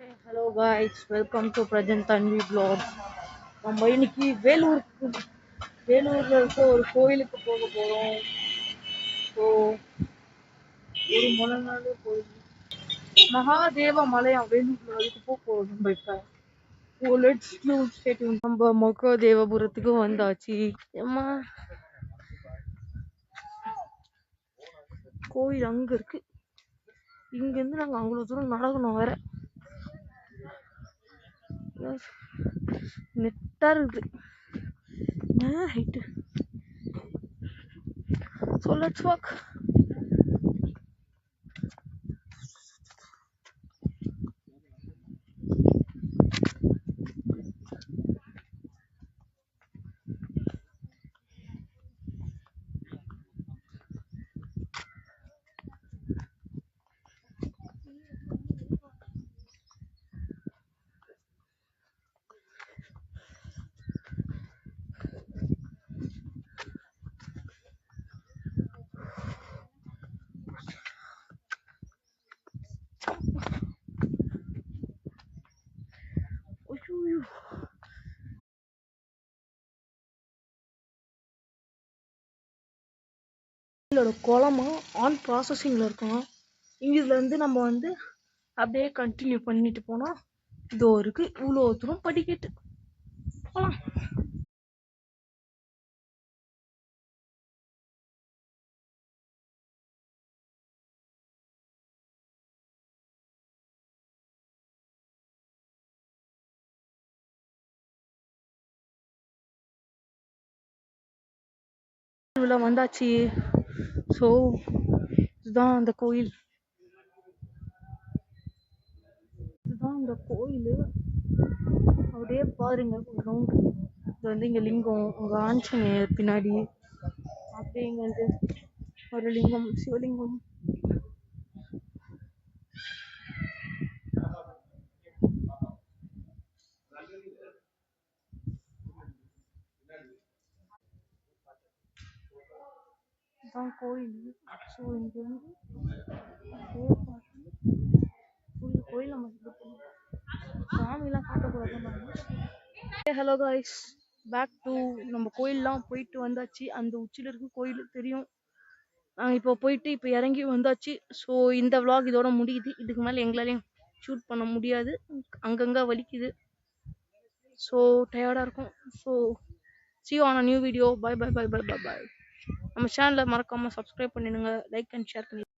Hey, hello guys, welcome to Present Tanvi Vlogs. நம்ம இன்னைக்கு வேலூர்ல இருக்க ஒரு கோயிலுக்கு போக போறோம். ஸோ ஒரு மொழ நாள் கோயில் மகாதேவ மலையா வேலூர்ல அதுக்கு போக போறோம் நம்ம இப்ப. ஓ லெட்ஸ் டு ஸ்டே டியூன். நம்ம மகாதேவபுரத்துக்கு வந்தாச்சு. அம்மா கோயில் அங்க இருக்கு. இங்க இருந்து நாங்க அவ்வளவு தூரம் நடக்கணும் வேற. நெட்டா இருக்குது. ஹைட்டு. So let's walk. இதோட குளமா ஆன் ப்ராசஸிங்ல இருக்கும். இதுல இருந்து நம்ம வந்து அப்படியே கண்டினியூ பண்ணிட்டு போனா இதோ இருக்கு. இவ்வளோ தூரம் படிக்கட்டு போலாம். உள்ள வந்தாச்சு. ஸோ இதுதான் அந்த கோயில். இதுதான் இந்த கோயில். அப்படியே பாருங்க ரவுண்ட். இது வந்து இங்க லிங்கம், அங்க ஆஞ்சநேயர் பின்னாடி, அப்படியே இங்க வந்து ஒரு லிங்கம், சிவலிங்கம். இதுதான் கோயில். ஸோ இங்க வந்து அப்படியே பார்த்து கோயில் நம்ம இது பண்ணுவோம். சாமிலாம் காட்டக்கூடாது. ஹலோ காய்ஸ், பேக் டு நம்ம கோயிலெலாம் போயிட்டு வந்தாச்சு. அந்த உச்சியில் இருக்க கோயில் தெரியும். நாங்கள் இப்போ போயிட்டு இப்போ இறங்கி வந்தாச்சு. ஸோ இந்த vlog இதோட முடியுது. இதுக்கு மேலே எங்களாலையும் ஷூட் பண்ண முடியாது. அங்கங்கே வலிக்குது. ஸோ டயர்டாக இருக்கும். So see you on a new video. Bye bye bye bye bye bye. நம்ம சேனலை மறக்காமல் சப்ஸ்கிரைப் பண்ணிடுங்க, லைக் அண்ட் ஷேர் பண்ணி